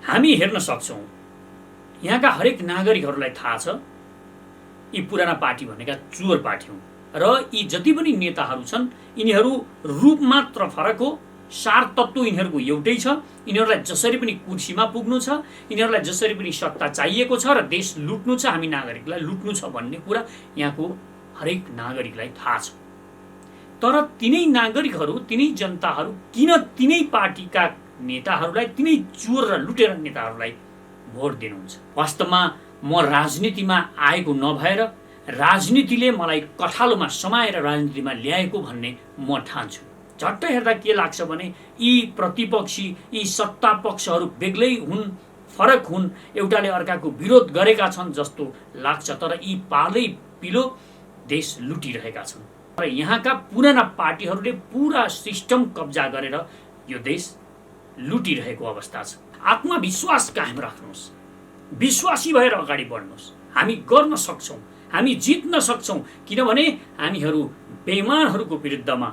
हामी हेर्न सक्छौँ यहाँका हरेक नागरिकहरूलाई थाहा छ यी पुराना पार्टी भनेका चोर पार्टी हुन् र यी जति पनि नेताहरू छन् यिनीहरू रूप मात्र फरक हो, सार तत्त्व यिनीहरूको एउटै छ। यिनीहरूलाई जसरी पनि कुर्सीमा पुग्नु छ, यिनीहरूलाई जसरी पनि सत्ता चाहिएको छ र देश लुट्नु छ, हामी नागरिकलाई लुट्नु छ भन्ने कुरा यहाँको हरेक नागरिकलाई थाहा छ। तर तिनै नागरिकहरू, तिनै जनताहरू किन तिनै पार्टीका नेताहरूलाई, तिनै चोर र लुटेर नेताहरूलाई भोट दिनुहुन्छ? वास्तवमा म राजनीतिमा आएको नभएर राजनीतिले मलाई कठालोमा समाएर राजनीतिमा ल्याएको भन्ने म ठान्छु। झट्ट हेर्दा के लाग्छ भने यी प्रतिपक्षी, यी सत्ता पक्षहरू बेग्लै हुन्, फरक हुन्, एउटाले अर्काको विरोध गरेका छन् जस्तो लाग्छ। तर यी पालै पिलो देश लुटिरहेका छन् र यहाँका पुराना पार्टीहरूले पुरा सिस्टम कब्जा गरेर यो देश लुटिरहेको अवस्था छ। आत्मविश्वास कायम राख्नुहोस्, विश्वासी भएर अगाडि बढ्नुहोस्। हामी गर्न सक्छौँ, हामी जित्न सक्छौँ, किनभने हामीहरू बेइमानहरूको विरुद्धमा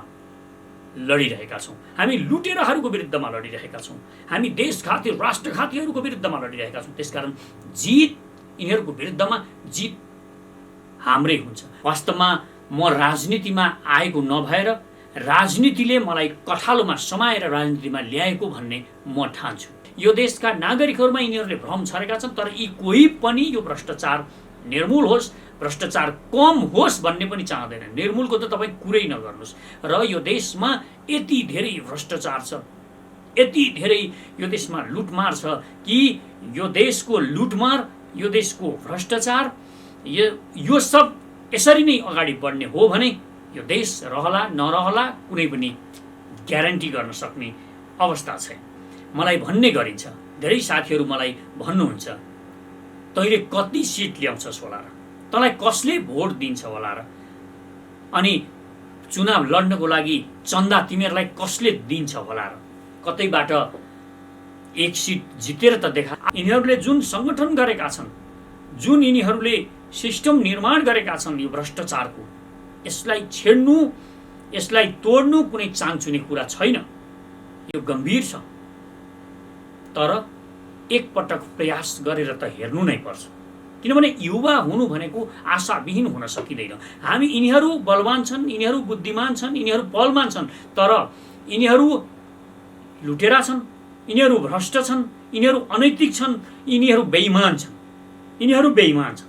लडिरहेका छौँ, हामी लुटेराहरूको विरुद्धमा लडिरहेका छौँ, हामी देशघाती राष्ट्रघातीहरूको विरुद्धमा लडिरहेका छौँ। त्यसकारण जित यिनीहरूको विरुद्धमा जित हाम्रै हुन्छ। वास्तवमा म राजनीतिमा आएको नभएर राजनीतिले मलाई कठालोमा समाएर राजनीतिमा ल्याएको भन्ने म ठान्छु। यो देशका नागरिकहरूमा यिनीहरूले भ्रम छरेका छन्, तर यी कोही पनि यो भ्रष्टाचार निर्मूल होस्, भ्रष्टाचार कम होस् भन्ने पनि चाहँदैन। निर्मूलको त तपाईँ कुरै नगर्नुहोस्। र यो देशमा यति धेरै भ्रष्टाचार छ, यति धेरै यो देशमा लुटमार छ कि यो देशको लुटमार, यो देशको भ्रष्टाचार, यो सब यसरी नै अगाडि बढ्ने हो भने यो देश रहला नरहला कुनै पनि ग्यारेन्टी गर्न सक्ने अवस्था छैन। मलाई भन्ने गरिन्छ, धेरै साथीहरू मलाई भन्नुहुन्छ तैँले कति सिट ल्याउँछस् होला र, तँलाई कसले भोट दिन्छ होला र, अनि चुनाव लड्नको लागि चन्दा तिमीहरूलाई कसले दिन्छ होला र, कतैबाट एक सिट जितेर त देखा। यिनीहरूले जुन सङ्गठन गरेका छन्, जुन यिनीहरूले सिस्टम निर्माण गरेका छन् यो भ्रष्टाचारको, यसलाई छेड्नु, यसलाई तोड्नु कुनै चान्चुने कुरा छैन। यो गम्भीर छ, तर एकपटक प्रयास गरेर त हेर्नु नै पर्छ। किनभने युवा हुनु भनेको आशाविहीन हुन सकिँदैन। हामी यिनीहरू बलवान छन्, यिनीहरू बुद्धिमान छन्, यिनीहरू बलवान छन्, तर यिनीहरू लुटेरा छन्, यिनीहरू भ्रष्ट छन्, यिनीहरू अनैतिक छन्, यिनीहरू बेइमान छन्, यिनीहरू बेइमान छन्।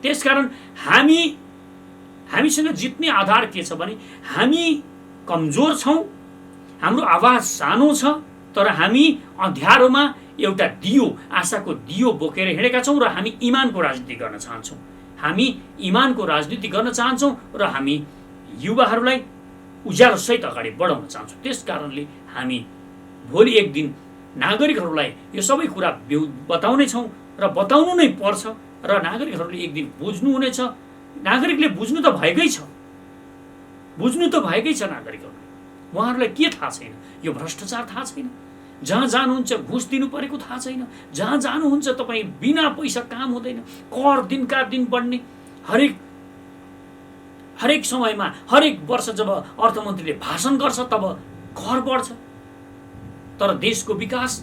त्यसकारण हामीसँग जित्ने आधार के छ भने हामी कमजोर छौँ, हाम्रो आवाज सानो छ, तर हामी अँध्यारोमा एउटा दियो, आशाको दियो बोकेर हिँडेका छौँ र हामी इमानको राजनीति गर्न चाहन्छौँ। हामी इमानको राजनीति गर्न चाहन्छौँ र हामी युवाहरूलाई उज्यालोसहित अगाडि बढाउन चाहन्छौँ। त्यस कारणले हामी भोलि एक दिन नागरिकहरूलाई यो सबै कुरा बताउने छौँ र बताउनु नै पर्छ र नागरिकहरूले एक दिन बुझ्नुहुनेछ। नागरिकले बुझ्नु त भएकै छ, बुझ्नु त भएकै छ नागरिकहरूले। उहाँहरूलाई के थाहा छैन? यो भ्रष्टाचार थाहा छैन? जहाँ जानुहुन्छ घुस दिनु परेको थाहा छैन? जहाँ जानुहुन्छ तपाईँ बिना पैसा काम हुँदैन, कर दिनका दिन बढ्ने, हरेक समयमा, हरेक वर्ष जब अर्थमन्त्रीले भाषण गर्छ तब कर बढ्छ, तर देशको विकास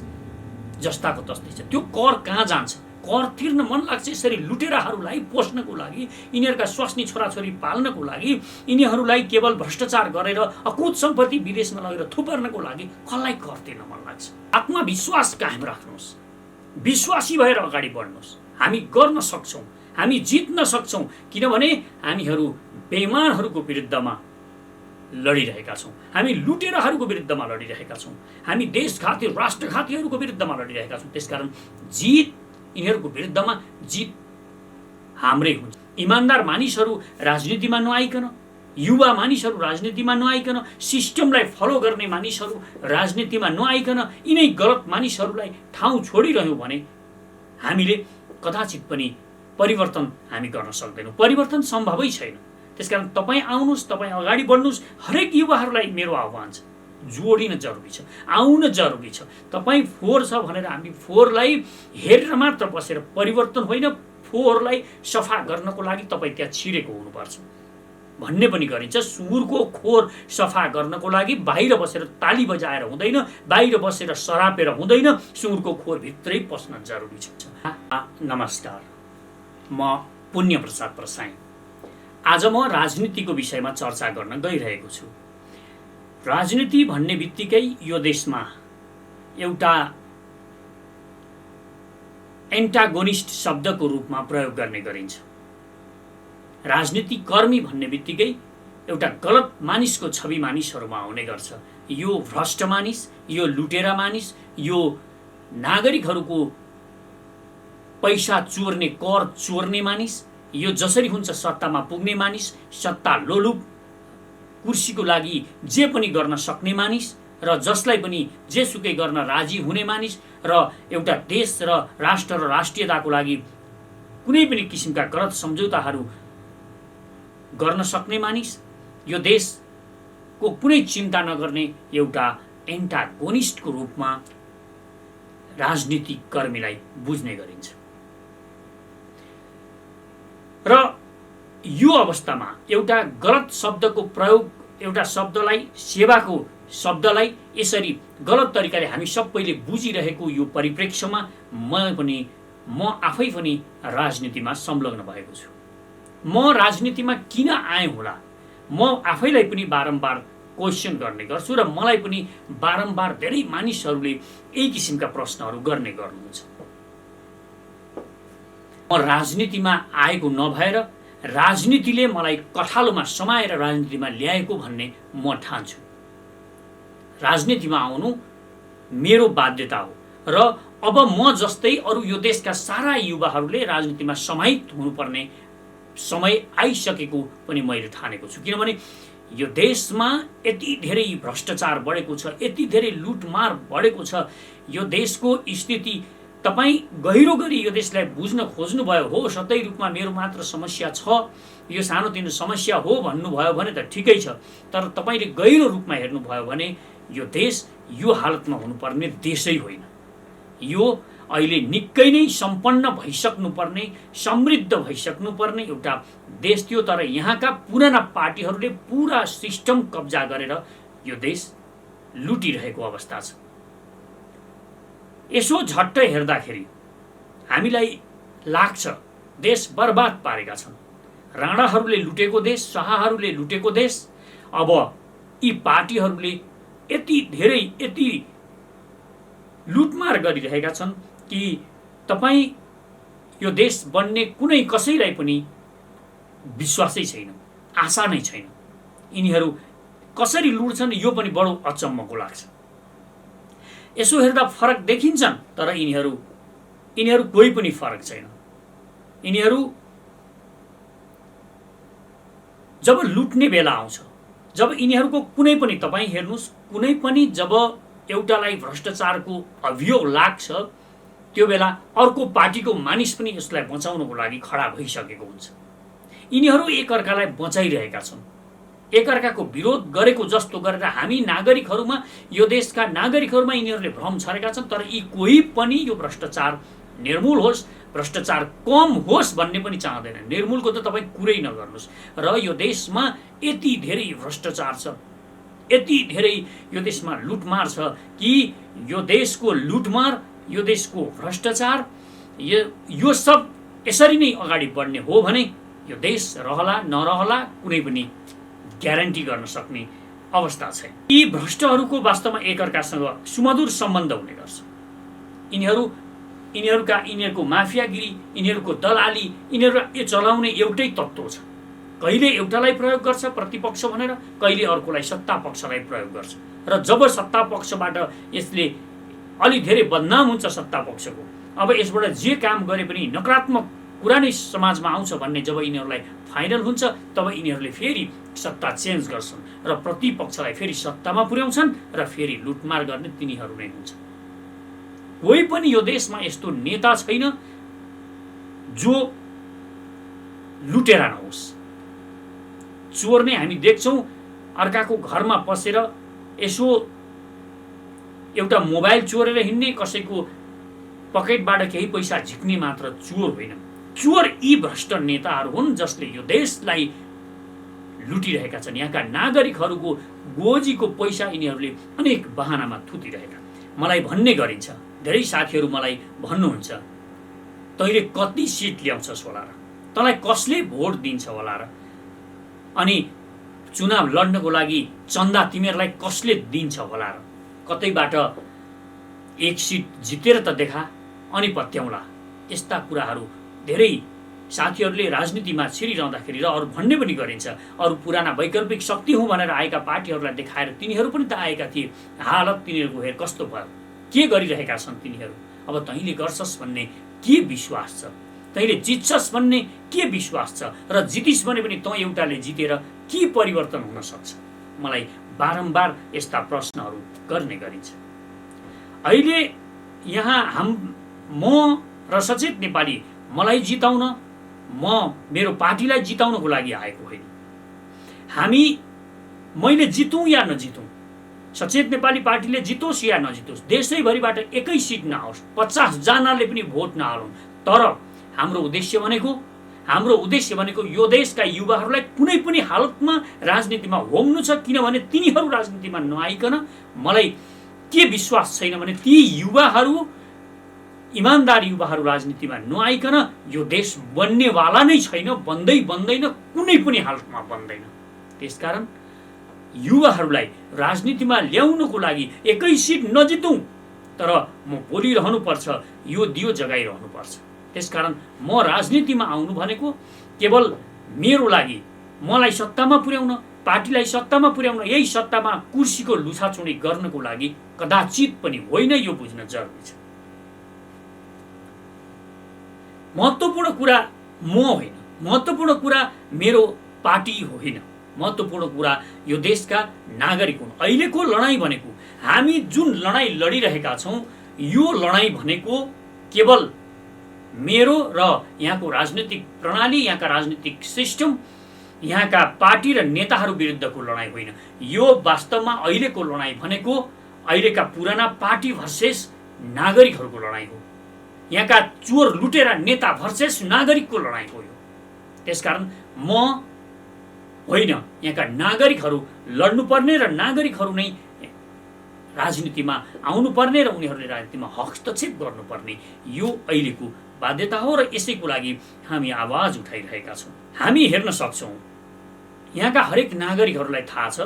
जस्ताको तस्तै छ। त्यो कर कहाँ जान्छ? कर तिर्न मन लाग्छ यसरी लुटेराहरूलाई पोस्नको लागि, यिनीहरूका स्वास्नी छोराछोरी पाल्नको लागि, यिनीहरूलाई केवल भ्रष्टाचार गरेर अकुत सम्पत्ति विदेशमा लगेर थुपर्नको लागि कसलाई कर तिर्न मन लाग्छ? आत्मविश्वास कायम राख्नुहोस्, विश्वासी भएर अगाडि बढ्नुहोस्। हामी गर्न सक्छौँ, हामी जित्न सक्छौँ, किनभने हामीहरू बेइमानहरूको विरुद्धमा लडिरहेका छौँ, हामी लुटेराहरूको विरुद्धमा लडिरहेका छौँ, हामी देशघाती राष्ट्रघातीहरूको विरुद्धमा लडिरहेका छौँ। त्यसकारण जित यिनीहरूको विरुद्धमा जित हाम्रै हुन्छ। इमान्दार मानिसहरू राजनीतिमा नआइकन, युवा मानिसहरू राजनीतिमा नआइकन, सिस्टमलाई फलो गर्ने मानिसहरू राजनीतिमा नआइकन यिनै गलत मानिसहरूलाई ठाउँ छोडिरह्यौँ भने हामीले कदाचित पनि परिवर्तन हामी गर्न सक्दैनौँ। परिवर्तन सम्भवै छैन। त्यसकारण तपाईँ आउनुहोस्, तपाईँ अगाडि बढ्नुहोस्। हरेक युवाहरूलाई मेरो आह्वान छ, जोडिन जरुरी छ, आउन जरुरी छ। तपाईँ फोहोर छ भनेर हामी फोहोरलाई हेरेर मात्र बसेर परिवर्तन होइन, फोहोरलाई सफा गर्नको लागि तपाईँ त्यहाँ छिरेको हुनुपर्छ। भन्ने पनि गरिन्छ। सुँगुरको खोर सफा गर्नको लागि बाहिर बसेर ताली बजाएर हुँदैन, बाहिर बसेर सरापेर हुँदैन, सुँगुरको खोर भित्रै पस्न जरुरी छ। नमस्कार, म पुण्य प्रसाद प्रसाई। आज म राजनीतिको विषयमा चर्चा गर्न गइरहेको छु। राजनीति भन्ने बित्तिकै यो देशमा एउटा एन्टागोनिस्ट शब्दको रूपमा प्रयोग गर्ने गरिन्छ। राजनीतिक कर्मी भन्ने बित्तिकै एउटा गलत मानिसको छवि मानिसहरूमा आउने गर्छ। यो भ्रष्ट मानिस, यो लुटेरा मानिस, यो नागरिकहरूको पैसा चोर्ने, कर चोर्ने मानिस, यो जसरी हुन्छ सत्तामा पुग्ने मानिस, सत्ता लोलुप, कुर्सीको लागि जे पनि गर्न सक्ने मानिस र जसलाई पनि जेसुकै गर्न राजी हुने मानिस र एउटा देश र राष्ट्र र राष्ट्रियताको लागि कुनै पनि किसिमका गलत सम्झौताहरू गर्न सक्ने मानिस, यो देशको कुनै चिन्ता नगर्ने एउटा एन्टागोनिस्टको रूपमा राजनीतिक कर्मीलाई बुझ्ने गरिन्छ। र यो अवस्थामा एउटा गलत शब्दको प्रयोग, एउटा शब्दलाई, सेवाको शब्दलाई यसरी गलत तरिकाले हामी सबैले बुझिरहेको यो परिप्रेक्ष्यमा म आफै पनि राजनीतिमा संलग्न भएको छु। म राजनीतिमा किन आएँ होला, म आफैलाई पनि बारम्बार क्वेसन गर्ने गर्छु र मलाई पनि बारम्बार धेरै मानिसहरूले यही किसिमका प्रश्नहरू गर्ने गर्नुहुन्छ। म राजनीतिमा आएको नभएर राजनीतिले मलाई कठालोमा समाएर राजनीतिमा ल्याएको भन्ने म ठान्छु। राजनीतिमा आउनु मेरो बाध्यता हो र अब म जस्तै अरू यो देशका सारा युवाहरूले राजनीतिमा समाहित हुनुपर्ने समय आइसकेको पनि मैले ठानेको छु। किनभने यो देशमा यति धेरै भ्रष्टाचार बढेको छ, यति धेरै लुटमार बढेको छ। यो देशको स्थिति तपाईँ गहिरो गरी यो देशलाई बुझ्न खोज्नुभयो हो, सतै रूपमा मेरो मात्र समस्या छ, यो सानोतिनो समस्या हो भन्नुभयो भने त ठिकै छ। तर तपाईँले गहिरो रूपमा हेर्नुभयो भने यो देश यो हालतमा हुनुपर्ने देशै होइन। यो अहिले निकै नै सम्पन्न भइसक्नुपर्ने, समृद्ध भइसक्नुपर्ने एउटा देश थियो। तर यहाँका पुराना पार्टीहरूले पुरा सिस्टम कब्जा गरेर यो देश लुटिरहेको अवस्था छ। यसो झट्ट हेर्दाखेरि हामीलाई लाग्छ देश बर्बाद पारेका छन्। राणाहरूले लुटेको देश, शाहहरूले लुटेको देश, अब यी पार्टीहरूले यति धेरै, यति लुटमार गरिरहेका छन् कि तपाईँ यो देश बन्ने कुनै कसैलाई पनि विश्वासै छैन, आशा नै छैन। यिनीहरू कसरी लुट्छन् यो पनि बडो अचम्मको लाग्छ। यसो हेर्दा फरक देखिन्छन्, तर यिनीहरू कोही पनि फरक छैन। यिनीहरू जब लुट्ने बेला आउँछ, जब यिनीहरूको कुनै पनि, तपाईँ हेर्नुहोस्, कुनै पनि जब एउटालाई भ्रष्टाचारको अभियोग लाग्छ त्यो बेला अर्को पार्टीको मानिस पनि यसलाई बचाउनको लागि खडा भइसकेको हुन्छ। यिनीहरू एकअर्कालाई बचाइरहेका छन्, एकअर्काको विरोध गरेको जस्तो गरेर हामी नागरिकहरूमा, यो देशका नागरिकहरूमा यिनीहरूले भ्रम छरेका छन्। तर यी कोही पनि यो भ्रष्टाचार निर्मूल होस्, भ्रष्टाचार कम होस् भन्ने पनि चाहँदैन। निर्मूलको त तपाईँ कुरै नगर्नुहोस्। र यो देशमा यति धेरै भ्रष्टाचार छ, यति धेरै यो देशमा लुटमार छ कि यो देशको लुटमार, यो देशको भ्रष्टाचार, यो सब यसरी नै अगाडि बढ्ने हो भने यो देश रहला नरहला कुनै पनि ग्यारेन्टी गर्न सक्ने अवस्था छैन। यी भ्रष्टहरूको वास्तवमा एकअर्कासँग सुमधुर सम्बन्ध हुने गर्छ। यिनीहरूको माफियागिरी, यिनीहरूको दलाली, यिनीहरू चलाउने एउटै तत्त्व छ। कहिले एउटालाई प्रयोग गर्छ प्रतिपक्ष भनेर, कहिले अर्कोलाई सत्ता पक्षलाई प्रयोग गर्छ। र जब सत्ता पक्षबाट यसले अलि धेरै बदनाम हुन्छ सत्ता पक्षको, अब यसबाट जे काम गरे पनि नकारात्मक कुरा नै समाजमा आउँछ भन्ने जब यिनीहरूलाई फाइनल हुन्छ, तब यिनीहरूले फेरि सत्ता चेन्ज गर्छन् र प्रतिपक्षलाई फेरि सत्तामा पुर्याउँछन् र फेरि लुटमार गर्ने तिनीहरू नै हुन्छ। कोही पनि यो देशमा यस्तो नेता छैन जो लुटेरा नहोस्। चोर नै हामी देख्छौँ, अर्काको घरमा पसेर यसो एउटा मोबाइल चोरेर हिँड्ने, कसैको पकेटबाट केही पैसा झिक्ने मात्र चोर होइन। चोर यी भ्रष्ट नेताहरू हुन् जसले यो देशलाई लुटिरहेका छन्। यहाँका नागरिकहरूको गोजीको पैसा यिनीहरूले अनेक बहानामा थुतिरहेका। मलाई भन्ने गरिन्छ, धेरै साथीहरू मलाई भन्नुहुन्छ, तैँले कति सिट ल्याउँछस् होला र, तँलाई कसले भोट दिन्छ होला र, अनि चुनाव लड्नको लागि चन्दा तिमीहरूलाई कसले दिन्छ होला र, कतैबाट एक सिट जितेर त देखा अनि पत्याउँला। यस्ता कुराहरू धेरै साथीहरूले राजनीतिमा छिरिरहँदाखेरि र अरू भन्ने पनि गरिन्छ। अरू पुराना वैकल्पिक शक्ति हुँ भनेर आएका पार्टीहरूलाई देखाएर तिनीहरू पनि त आएका थिए, हालत तिनीहरूको हेर कस्तो भयो, के गरिरहेका छन् तिनीहरू। अब तैँले गर्छस् भन्ने के विश्वास छ, तैँले जित्छस् भन्ने के विश्वास छ, र जितिस् भने पनि तँ एउटाले जितेर के परिवर्तन हुन सक्छ। मलाई बारम्बार यस्ता प्रश्नहरू गर्ने गरिन्छ। अहिले यहाँ म र सचेत नेपाली मलाई जिताउन, म मेरो पार्टीलाई जिताउनको लागि आएको होइन। मैले जितौँ या नजितौँ, सचेत नेपाली पार्टीले जितोस् या नजितोस्, देशैभरिबाट एकै सिट नआओस्, 50 जनाले पनि भोट नहालौँ, तर हाम्रो उद्देश्य भनेको यो देशका युवाहरूलाई कुनै पनि हालतमा राजनीतिमा होम्नु छ। किनभने तिनीहरू राजनीतिमा नआइकन मलाई के विश्वास छैन भने ती युवाहरू, इमान्दार युवाहरू राजनीतिमा नआइकन यो देश बन्नेवाला नै छैन, बन्दैन, कुनै पनि हालतमा बन्दैन। त्यसकारण युवाहरूलाई राजनीतिमा ल्याउनको लागि एकै सिट नजितौँ, तर म बोलिरहनुपर्छ, यो दियो जगाइरहनुपर्छ। त्यसकारण म राजनीतिमा आउनु भनेको केवल मेरो लागि, मलाई सत्तामा पुर्याउन, पार्टीलाई सत्तामा पुर्याउन, यही सत्तामा कुर्सीको लुछाचुँडी गर्नको लागि कदाचित पनि होइन। यो बुझ्न जरुरी छ। महत्त्वपूर्ण कुरा म होइन, महत्त्वपूर्ण कुरा मेरो पार्टी होइन, महत्त्वपूर्ण कुरा यो देशका नागरिक हुन्। अहिलेको लडाईँ भनेको, हामी जुन लडाईँ लडिरहेका छौँ, यो लडाईँ भनेको केवल मेरो र यहाँको राजनीतिक प्रणाली, यहाँका राजनीतिक सिस्टम, यहाँका पार्टी र नेताहरू विरुद्धको लडाईँ होइन। यो वास्तवमा अहिलेको लडाईँ भनेको अहिलेका पुराना पार्टी भर्सेस नागरिकहरूको लडाईँ हो। यहाँका चोर लुटेरा नेता भर्सेस नागरिकको लडाईँ हो यो। त्यसकारण म होइन, यहाँका नागरिकहरू लड्नुपर्ने र नागरिकहरू नै राजनीतिमा आउनुपर्ने र उनीहरूले राजनीतिमा हस्तक्षेप गर्नुपर्ने यो अहिलेको बाध्यता हो। र यसैको लागि हामी आवाज उठाइरहेका छौँ। हामी हेर्न सक्छौँ, यहाँका हरेक नागरिकहरूलाई थाहा छ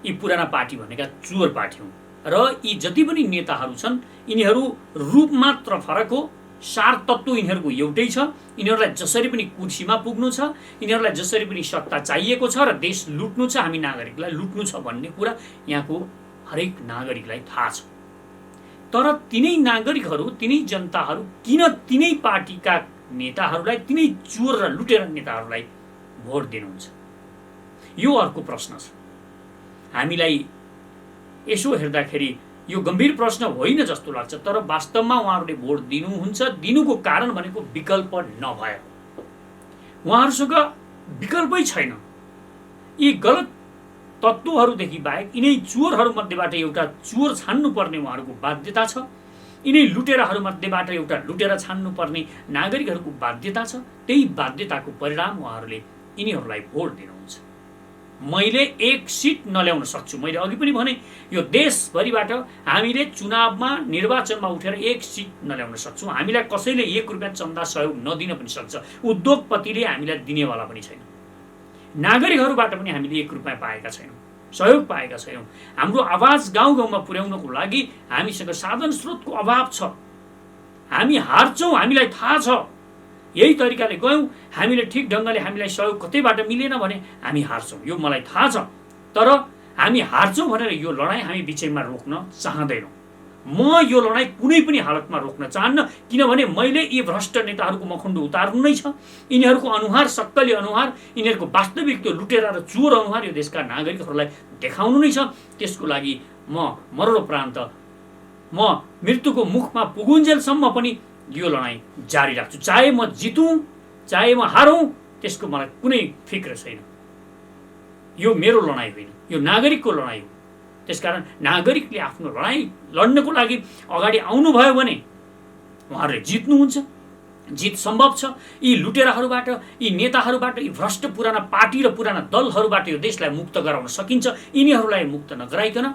यी पुराना पार्टी भनेका चोर पार्टी हुन्, र यी जति पनि नेताहरू छन् यिनीहरू रूप मात्र फरक हो, सार तत्त्व यिनीहरूको एउटै छ। यिनीहरूलाई जसरी पनि कुर्सीमा पुग्नु छ, यिनीहरूलाई जसरी पनि सत्ता चाहिएको छ र देश लुट्नु छ, हामी नागरिकलाई लुट्नु छ भन्ने कुरा यहाँको हरेक नागरिकलाई थाहा छ। तर तिनै नागरिकहरू, तिनै जनताहरू किन तिनै पार्टीका नेताहरूलाई, तिनै चोर र लुटेरा नेताहरूलाई भोट दिनुहुन्छ, यो अर्को प्रश्न छ। हामीलाई यसो हेर्दाखेरि यो गम्भीर प्रश्न होइन जस्तो लाग्छ, तर वास्तवमा उहाँहरूले भोट दिनुहुन्छ। दिनुको कारण भनेको विकल्प नभए, उहाँहरूसँग विकल्पै छैन। यी गलत तत्त्वहरूदेखि बाहेक यिनै चोरहरूमध्येबाट एउटा चोर छान्नुपर्ने उहाँहरूको बाध्यता छ, यिनै लुटेराहरूमध्येबाट एउटा लुटेरा छान्नुपर्ने नागरिकहरूको बाध्यता छ। त्यही बाध्यताको परिणाम उहाँहरूले यिनीहरूलाई भोट दिनुहुन्छ। मैले एक सिट नल्याउन सक्छु, मैले अघि पनि भने यो देशभरिबाट हामीले चुनावमा, निर्वाचनमा उठेर एक सिट नल्याउन सक्छौँ। हामीलाई कसैले 1 रुपियाँ चन्दा सहयोग नदिन पनि सक्छ, उद्योगपतिले हामीलाई दिनेवाला पनि छैन, नागरिकहरूबाट पनि हामीले 1 रुपियाँ पाएका छैनौँ, सहयोग पाएका छैनौँ। हाम्रो आवाज गाउँ गाउँमा पुर्याउनको लागि हामीसँग साधन स्रोतको अभाव छ। हामी हार्छौँ, हामीलाई थाहा छ। यही तरिकाले गयौँ, हामीले ठिक ढङ्गले हामीलाई सहयोग कतैबाट मिलेन भने हामी हार्छौँ, यो मलाई थाहा छ। तर हामी हार्छौँ भनेर यो लडाईँ हामी बिचैमा रोक्न चाहँदैनौँ। म यो लडाईँ कुनै पनि हालतमा रोक्न चाहन्न, किनभने मैले यी भ्रष्ट नेताहरूको मखुन्डो उतार्नु नै छ। यिनीहरूको अनुहार, सक्कली अनुहार, यिनीहरूको वास्तविक त्यो लुटेरा र चोर अनुहार यो देशका नागरिकहरूलाई देखाउनु नै छ। त्यसको लागि म मरणोपरान्त, म मृत्युको मुखमा पुगुन्जेलसम्म पनि यो लडाईँ जारी राख्छु। चाहे म जितौँ, चाहे म हारौँ, त्यसको मलाई कुनै फिक्र छैन। यो मेरो लडाईँ होइन, यो नागरिकको लडाईँ हो। त्यसकारण नागरिकले आफ्नो लडाईँ लड्नको लागि अगाडि आउनुभयो भने उहाँहरूले जित्नुहुन्छ। जित सम्भव छ। यी लुटेराहरूबाट, यी नेताहरूबाट, यी भ्रष्ट पुराना पार्टी र पुराना दलहरूबाट यो देशलाई मुक्त गराउन सकिन्छ। यिनीहरूलाई मुक्त नगराइकन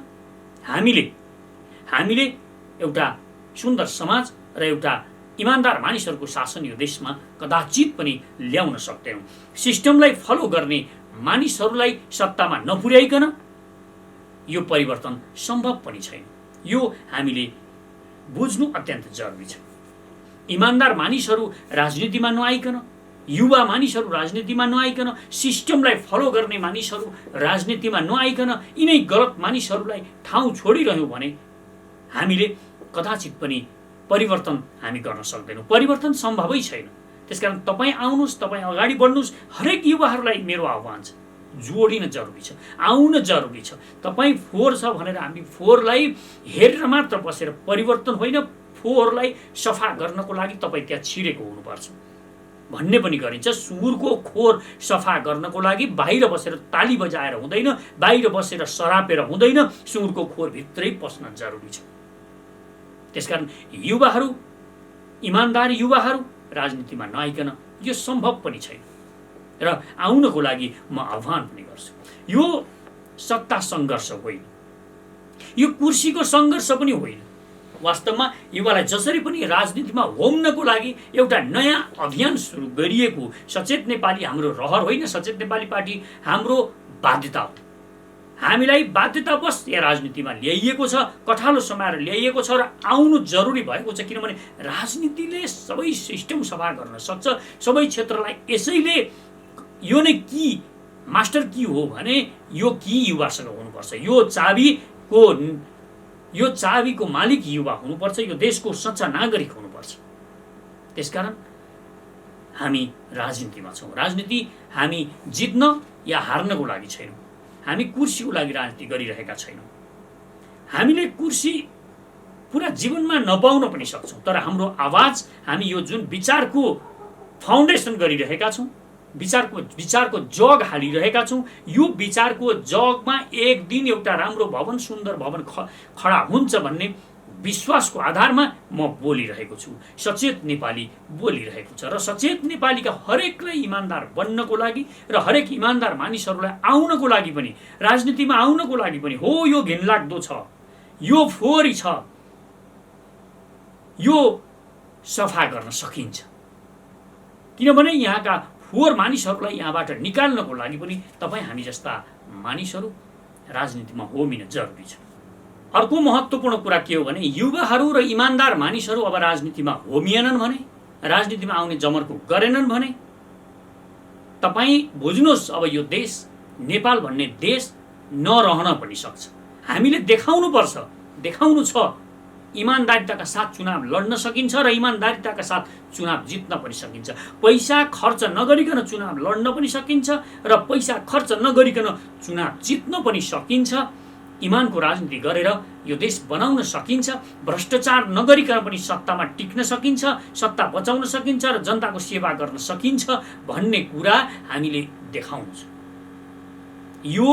हामीले एउटा सुन्दर समाज र एउटा इमान्दार मानिसहरूको शासन यो देशमा कदाचित पनि ल्याउन सक्दैनौँ। सिस्टमलाई फलो गर्ने मानिसहरूलाई सत्तामा नपुर्याइकन यो परिवर्तन सम्भव पनि छैन। यो हामीले बुझ्नु अत्यन्त जरुरी छ। इमान्दार मानिसहरू राजनीतिमा नआइकन, युवा मानिसहरू राजनीतिमा नआइकन, सिस्टमलाई फलो गर्ने मानिसहरू राजनीतिमा नआइकन यिनै गलत मानिसहरूलाई ठाउँ छोडिरह्यौँ भने हामीले कदाचित पनि परिवर्तन हामी गर्न सक्दैनौँ। परिवर्तन सम्भवै छैन। त्यसकारण तपाईँ आउनुहोस्, तपाईँ अगाडि बढ्नुहोस्। हरेक युवाहरूलाई मेरो आह्वान छ, जोडिन जरुरी छ, आउन जरुरी छ। तपाईँ फोहोर छ भनेर हामी फोहोरलाई हेरेर मात्र बसेर परिवर्तन होइन, फोहोरलाई सफा गर्नको लागि तपाईँ त्यहाँ छिरेको हुनुपर्छ भन्ने पनि गरिन्छ। सुँगुरको खोर सफा गर्नको लागि बाहिर बसेर ताली बजाएर हुँदैन, बाहिर बसेर सरापेर हुँदैन, सुँगुरको खोर भित्रै पस्न जरुरी छ। त्यसकारण युवाहरू, इमान्दार युवाहरू राजनीतिमा नआइकन यो सम्भव पनि छैन र आउनको लागि म आह्वान पनि गर्छु। यो सत्ता सङ्घर्ष होइन, यो कुर्सीको सङ्घर्ष पनि होइन। वास्तवमा युवालाई जसरी पनि राजनीतिमा होम्नको लागि एउटा नयाँ अभियान सुरु गरिएको। सचेत नेपाली हाम्रो रहर होइन, सचेत नेपाली पार्टी हाम्रो बाध्यता हो। हामीलाई बाध्यतावश यहाँ राजनीतिमा ल्याइएको छ, कठालो समाएर ल्याइएको छ र आउनु जरुरी भएको छ। किनभने राजनीतिले सबै सिस्टम सफा गर्न सक्छ, सबै क्षेत्रलाई। यसैले यो नै की मास्टर की हो भने यो की युवासँग हुनुपर्छ। यो चाबीको मालिक युवा हुनुपर्छ, यो देशको सच्चा नागरिक हुनुपर्छ। त्यसकारण हामी राजनीतिमा छौँ। राजनीति हामी जित्न या हार्नको लागि छैनौँ, हामी कुर्सीको लागि राजनीति गरिरहेका छैनौँ। हामीले कुर्सी पुरा जीवनमा नपाउन पनि सक्छौँ, तर हाम्रो आवाज, हामी यो जुन विचारको फाउन्डेसन गरिरहेका छौँ, विचारको जग हालिरहेका छौँ, यो विचारको जगमा एक दिन एउटा राम्रो भवन, सुन्दर भवन खडा हुन्छ भन्ने विश्वासको आधारमा म बोलिरहेको छु। सचेत नेपाली बोलिरहेको छ र सचेत नेपालीका हरेकलाई इमान्दार बन्नको लागि र हरेक इमान्दार मानिसहरूलाई आउनको लागि पनि, राजनीतिमा आउनको लागि पनि हो यो घिनलाग्दो छ, यो फोहोरी छ, यो सफा गर्न सकिन्छ। किनभने यहाँका फोहोर मानिसहरूलाई यहाँबाट निकाल्नको लागि पनि तपाईँ हामी जस्ता मानिसहरू राजनीतिमा होमिन जरुरी छ। अर्को महत्त्वपूर्ण कुरा के हो भने युवाहरू र इमान्दार मानिसहरू अब राजनीतिमा होमिएनन् भने, राजनीतिमा आउने जमर्को गरेनन् भने तपाईँ बुझ्नुहोस्, अब यो देश, नेपाल भन्ने देश नरहन पनि सक्छ। हामीले देखाउनु छ इमान्दारिताका साथ चुनाव लड्न सकिन्छ र इमान्दारिताका साथ चुनाव जित्न पनि सकिन्छ। पैसा खर्च नगरिकन चुनाव लड्न पनि सकिन्छ र पैसा खर्च नगरिकन चुनाव जित्न पनि सकिन्छ। इमानको राजनीति गरेर यो देश बनाउन सकिन्छ। भ्रष्टाचार नगरिकन पनि सत्तामा टिक्न सकिन्छ, सत्ता बचाउन सकिन्छ र जनताको सेवा गर्न सकिन्छ भन्ने कुरा हामीले देखाउनु छ। यो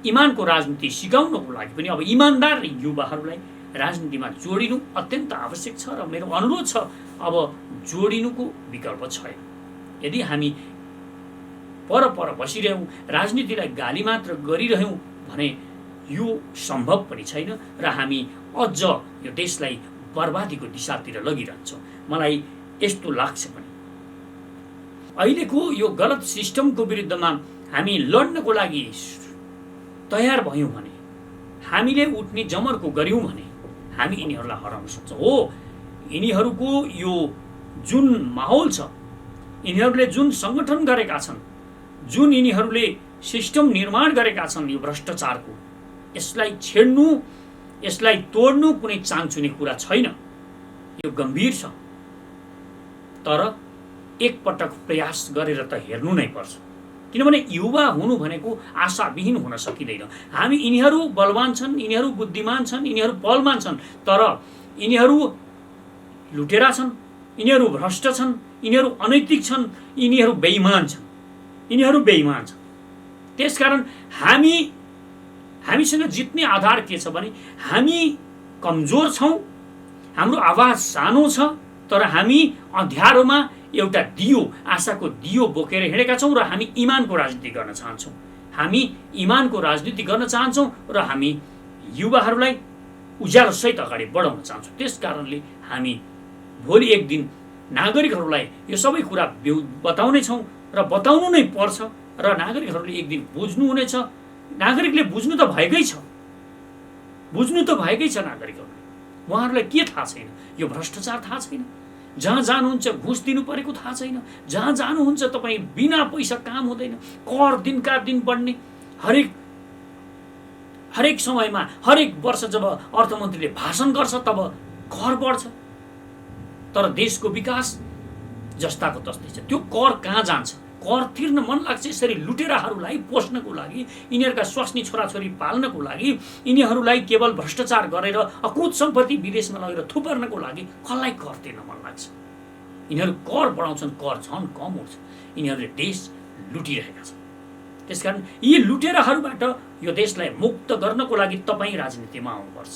इमानको राजनीति सिकाउनको लागि पनि अब इमान्दार युवाहरूलाई राजनीतिमा जोडिनु अत्यन्त आवश्यक छ र मेरो अनुरोध छ, अब जोडिनुको विकल्प छैन। यदि हामी पर बसिरह्यौँ, राजनीतिलाई गाली मात्र गरिरह्यौँ भने यो सम्भव पनि छैन र हामी अझ यो देशलाई बर्बादीको दिशातिर लगिरहन्छौँ। मलाई यस्तो लाग्छ पनि अहिलेको यो गलत सिस्टमको विरुद्धमा हामी लड्नको लागि तयार भयौँ भने, हामीले उठ्ने जमर्को गर्यौँ भने हामी यिनीहरूलाई हराउन सक्छौँ। हो, यिनीहरूको यो जुन माहौल छ, यिनीहरूले जुन सङ्गठन गरेका छन्, जुन यिनीहरूले सिस्टम निर्माण गरेका छन् यो भ्रष्टाचारको, यसलाई छेड्नु, यसलाई तोड्नु कुनै चान्चुने कुरा छैन। यो गम्भीर छ, तर एकपटक प्रयास गरेर त हेर्नु नै पर्छ। किनभने युवा हुनु भनेको आशाविहीन हुन सकिँदैन। हामी यिनीहरू बलवान छन्, यिनीहरू बुद्धिमान छन्, यिनीहरू बलवान छन्, तर यिनीहरू लुटेरा छन्, यिनीहरू भ्रष्ट छन्, यिनीहरू अनैतिक छन्, यिनीहरू बेइमान छन्। त्यसकारण हामीसँग जित्ने आधार के छ भने हामी कमजोर छौँ, हाम्रो आवाज सानो छ, तर हामी अँध्यारोमा एउटा दियो, आशाको दियो बोकेर हिँडेका छौँ र हामी इमानको राजनीति गर्न चाहन्छौँ। हामी इमानको राजनीति गर्न चाहन्छौँ र हामी युवाहरूलाई उज्यालोसहित अगाडि बढाउन चाहन्छौँ। त्यस कारणले हामी भोलि एक दिन नागरिकहरूलाई यो सबै कुरा बताउने छौँ र बताउनु नै पर्छ र नागरिकहरूले एक दिन बुझ्नुहुनेछ। नागरिकले बुझ्नु त भएकै छ, नागरिकहरूले। उहाँहरूलाई के थाहा छैन? यो भ्रष्टाचार थाहा छैन, जहाँ जानुहुन्छ घुस दिनु परेको थाहा छैन, जहाँ जानुहुन्छ तपाईँ बिना पैसा काम हुँदैन, कर दिनका दिन बढ्ने, हरेक समयमा हरेक वर्ष जब अर्थमन्त्रीले भाषण गर्छ तब कर बढ्छ, तर देशको विकास जस्ताको तस्तै छ। त्यो कर कहाँ जान्छ? कर तिर्न मन लाग्छ यसरी लुटेराहरूलाई पोस्नको लागि, यिनीहरूका स्वास्नी छोराछोरी पाल्नको लागि, यिनीहरूलाई केवल भ्रष्टाचार गरेर अकुत सम्पत्ति विदेशमा लगेर थुपर्नको लागि कसलाई कर तिर्न मन लाग्छ? यिनीहरू कर बढाउँछन्, कर झन् कम उठ्छ। यिनीहरूले देश लुटिरहेका छन्। त्यसकारण यी लुटेराहरूबाट यो देशलाई मुक्त गर्नको लागि तपाईँ राजनीतिमा आउनुपर्छ।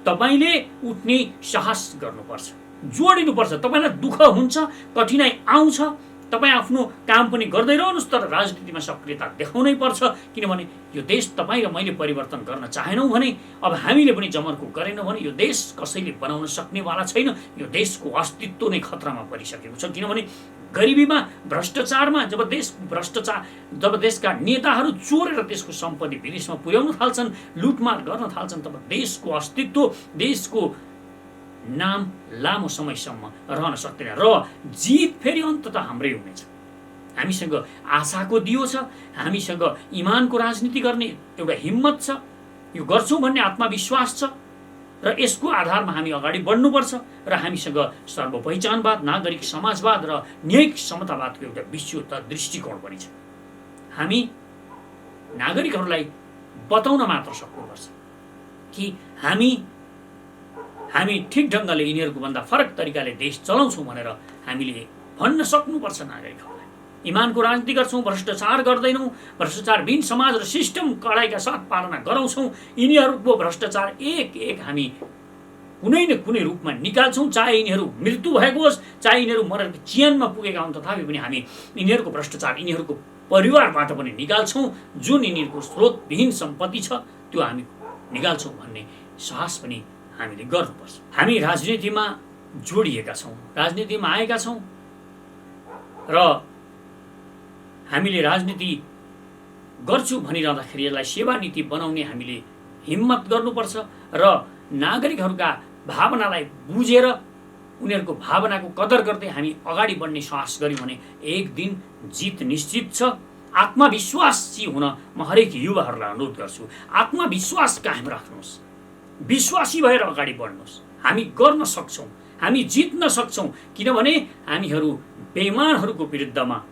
तपाईँले उठ्ने साहस गर्नुपर्छ, जोडिनुपर्छ। तपाईँलाई दुःख हुन्छ, कठिनाइ आउँछ, तपाईँ आफ्नो काम पनि गर्दै रहनुहोस्, तर राजनीतिमा सक्रियता देखाउनै पर्छ। किनभने यो देश तपाईँ र मैले परिवर्तन गर्न चाहेनौँ भने, अब हामीले पनि जमर्को गरेनौँ भने यो देश कसैले बनाउन सक्नेवाला छैन। यो देशको अस्तित्व नै खतरामा परिसकेको छ। किनभने गरिबीमा, भ्रष्टाचारमा जब देशका नेताहरू चोरेर देशको सम्पत्ति विदेशमा पुर्याउन थाल्छन्, लुटमार गर्न थाल्छन्, तब देशको अस्तित्व, देशको नाम लामो समयसम्म रहन सक्दैन र जित फेरि अन्ततः हाम्रै हुनेछ। हामीसँग आशाको दियो छ, हामीसँग इमानको राजनीति गर्ने एउटा हिम्मत छ, यो गर्छौँ भन्ने आत्मविश्वास छ र यसको आधारमा हामी अगाडि बढ्नुपर्छ र हामीसँग सर्वपहिचानवाद, नागरिक समाजवाद र न्यायिक समतावादको एउटा विस्तृत दृष्टिकोण पनि छ। हामी नागरिकहरूलाई बताउन मात्र सक्नुपर्छ कि हामी ठिक ढङ्गले यिनीहरूको भन्दा फरक तरिकाले देश चलाउँछौँ भनेर हामीले भन्न सक्नुपर्छ नागरिकहरूलाई। इमानको राजनीति गर्छौँ, भ्रष्टाचार गर्दैनौँ, भ्रष्टाचारविहीन समाज र सिस्टम कडाइका साथ पालना गराउँछौँ। यिनीहरूको भ्रष्टाचार एक हामी कुनै न कुनै रूपमा निकाल्छौँ, चाहे यिनीहरू मृत्यु भएको होस्, चाहे यिनीहरू मरेर चियानमा पुगेका हुन्, तथापि पनि हामी यिनीहरूको भ्रष्टाचार यिनीहरूको परिवारबाट पनि निकाल्छौँ। जुन यिनीहरूको स्रोतविहीन सम्पत्ति छ त्यो हामी निकाल्छौँ भन्ने साहस पनि हामीले गर्नुपर्छ। हामी राजनीतिमा जोडिएका छौँ, राजनीतिमा आएका छौँ र हामीले राजनीति गर्छु भनिरहँदाखेरि यसलाई सेवा नीति बनाउने हामीले हिम्मत गर्नुपर्छ र नागरिकहरूका भावनालाई बुझेर उनीहरूको भावनाको कदर गर्दै हामी अगाडि बढ्ने साहस गऱ्यौँ भने एक दिन जित निश्चित छ। आत्मविश्वासी हुन म हरेक युवाहरूलाई अनुरोध गर्छु, आत्मविश्वास कायम राख्नुहोस्, विश्वासी भएर अगाडि बढ्नुहोस्। हामी गर्न सक्छौँ, हामी जित्न सक्छौँ, किनभने हामीहरू बेइमानहरूको विरुद्धमा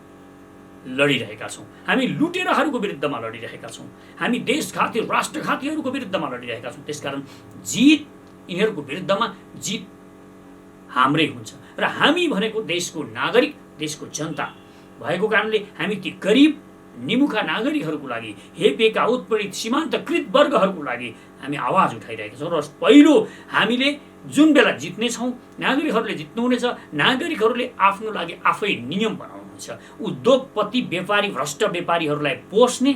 लडिरहेका छौँ, हामी लुटेराहरूको विरुद्धमा लडिरहेका छौँ, हामी देशघाती राष्ट्रघातीहरूको विरुद्धमा लडिरहेका छौँ। त्यसकारण जित यिनीहरूको विरुद्धमा जित हाम्रै हुन्छ र हामी भनेको देशको नागरिक, देशको जनता भएको कारणले हामी ती गरिब निमुखा नागरिकहरूको लागि, हेपेका उत्पीडित सीमान्तकृत वर्गहरूको लागि हामी आवाज उठाइरहेका छौँ र पहिलो हामीले जुन बेला जित्नेछौँ, नागरिकहरूले जित्नुहुनेछ, नागरिकहरूले आफ्नो लागि आफै नियम बनाउनुहुन्छ। उद्योगपति, व्यापारी, भ्रष्ट व्यापारीहरूलाई पोस्ने,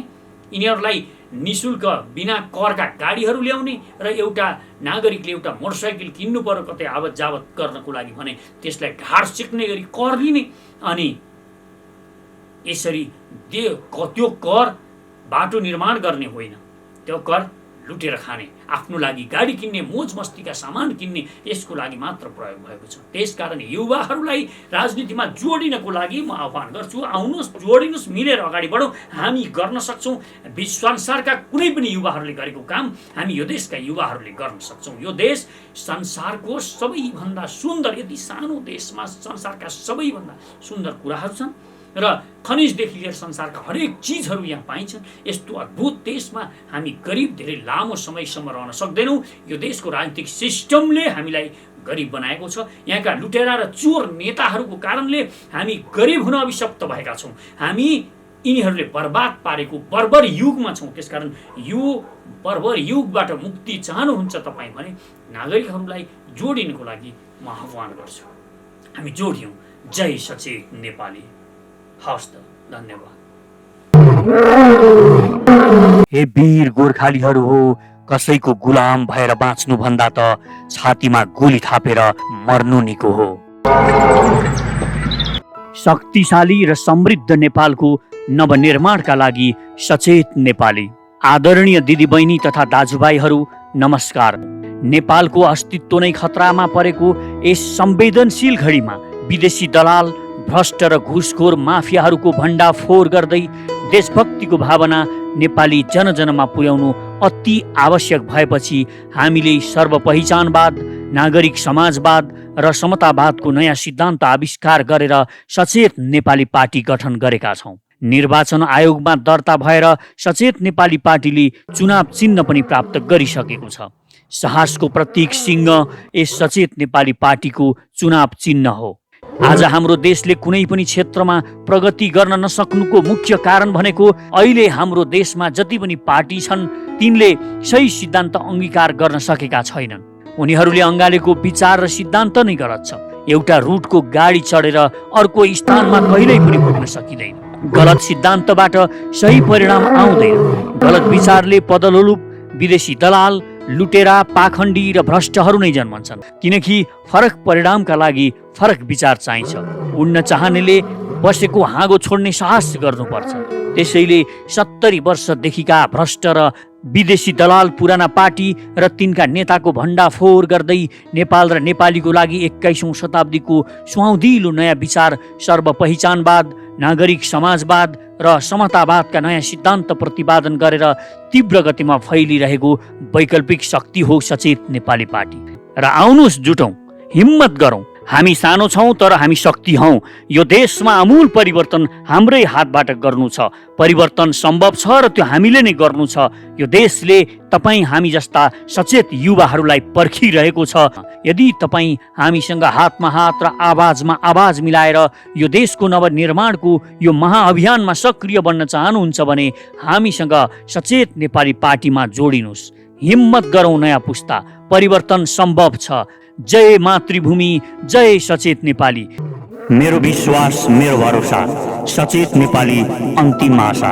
यिनीहरूलाई निशुल्क बिना करका गाडीहरू ल्याउने र एउटा नागरिकले एउटा मोटरसाइकल किन्नु पर्यो कतै आवत जावत गर्नको लागि भने त्यसलाई ढाड सिक्ने गरी कर लिने, अनि यसरी त्यो कर बाटो निर्माण गर्ने होइन, त्यो कर लुटेर खाने, आफ्नो लागि गाडी किन्ने, मोज मस्तीका सामान किन्ने, यसको लागि मात्र प्रयोग भएको छ। त्यसकारण युवाहरूलाई राजनीतिमा जोडिनको लागि म आह्वान गर्छु, आउनुहोस्, जोडिनुहोस्, मिलेर अगाडि बढौँ। हामी गर्न सक्छौँ। विश्वसंसारका कुनै पनि युवाहरूले गरेको काम हामी यो देशका युवाहरूले गर्न सक्छौँ। यो देश संसारको सबैभन्दा सुन्दर, यति सानो देशमा संसारका सबैभन्दा सुन्दर कुराहरू छन् र खनिजदेखि लिएर संसारका हरेक चिजहरू यहाँ पाइन्छन्। यस्तो अद्भुत देशमा हामी गरिब धेरै लामो समयसम्म रहन सक्दैनौँ। यो देशको राजनीतिक सिस्टमले हामीलाई गरिब बनाएको छ। यहाँका लुटेरा र चोर नेताहरूको कारणले हामी गरिब हुन अभिशप्त भएका छौँ। हामी यिनीहरूले बर्बाद पारेको बर्बर युगमा छौँ। त्यसकारण यो बर्बर युगबाट मुक्ति चाहनुहुन्छ तपाईँ भने नागरिकहरूलाई जोडिनको लागि म आह्वान गर्छु। हामी जोड्यौँ। जय सचेत नेपाली। हवस् त, धन्यवाद। हे वीर गोर्खालीहरू हो, कसैको गुलाम भएर बाँच्नु भन्दा त छातीमा गोली थापेर मर्नु निको हो। शक्तिशाली र समृद्ध नेपालको नवनिर्माणका लागि सचेत नेपाली। आदरणीय दिदीबहिनी तथा दाजुभाइहरू नमस्कार। नेपालको अस्तित्व नै खतरामा परेको यस संवेदनशील घडीमा विदेशी दलाल, भ्रष्ट र घुसखोर माफियाहरूको भण्डाफोर गर्दै देशभक्तिको भावना नेपाली जनजनमा पुर्याउनु अति आवश्यक भएपछि हामीले सर्वपहिचानवाद, नागरिक समाजवाद र समतावादको नयाँ सिद्धान्त आविष्कार गरेर सचेत नेपाली पार्टी गठन गरेका छौँ। निर्वाचन आयोगमा दर्ता भएर सचेत नेपाली पार्टीले चुनाव चिन्ह पनि प्राप्त गरिसकेको छ। साहसको प्रतीक सिंह यस सचेत नेपाली पार्टीको चुनाव चिन्ह हो। आज हाम्रो देशले कुनै पनि क्षेत्रमा प्रगति गर्न नसक्नुको मुख्य कारण भनेको अहिले हाम्रो देशमा जति पनि पार्टी छन् तिनले सही सिद्धान्त अङ्गीकार गर्न सकेका छैनन्। उनीहरूले अँगालेको विचार र सिद्धान्त नै गलत छ। एउटा रुटको गाडी चढेर अर्को स्थानमा कहिल्यै पनि पुग्न सकिँदैन। गलत सिद्धान्तबाट सही परिणाम आउँदैन। गलत विचारले पदलोलुप, विदेशी दलाल, लुटेरा, पाखण्डी र भ्रष्टहरू नै जन्मन्छन्। किनकि फरक परिणामका लागि फरक विचार चाहिन्छ। उड्न चाहनेले बसेको हाँगो छोड्ने साहस गर्नुपर्छ। त्यसैले 70 वर्षदेखिका भ्रष्ट र विदेशी दलाल, पुराना पार्टी र तिनका नेताको भण्डाफोर गर्दै नेपाल र नेपालीको लागि 21औं शताब्दीको सुहाउँदिलो नयाँ विचार सर्वपहिचानवाद, नागरिक समाजवाद र समतावादका नयाँ सिद्धान्त प्रतिपादन गरेर तीव्र गतिमा फैलिरहेको वैकल्पिक शक्ति हो सचेत नेपाली पार्टी। र आउनुहोस् जुटौँ, हिम्मत गरौँ। हामी सानो छौँ तर हामी शक्ति हौँ। यो देशमा आमूल परिवर्तन हाम्रै हातबाट गर्नु छ। परिवर्तन सम्भव छ र त्यो हामीले नै गर्नु छ। यो देशले तपाईँ हामी जस्ता सचेत युवाहरूलाई पर्खिरहेको छ। यदि तपाईँ हामीसँग हातमा हात र आवाजमा आवाज मिलाएर यो देशको नवनिर्माणको यो महाअभियानमा सक्रिय बन्न चाहनुहुन्छ भने हामीसँग सचेत नेपाली पार्टीमा जोडिनुहोस्। हिम्मत गरौँ नयाँ पुस्ता। परिवर्तन सम्भव छ। जय मातृभूमि, जय सचेत नेपाली। मेरो विश्वास, मेरो भरोसा, सचेत नेपाली अन्तिम आशा।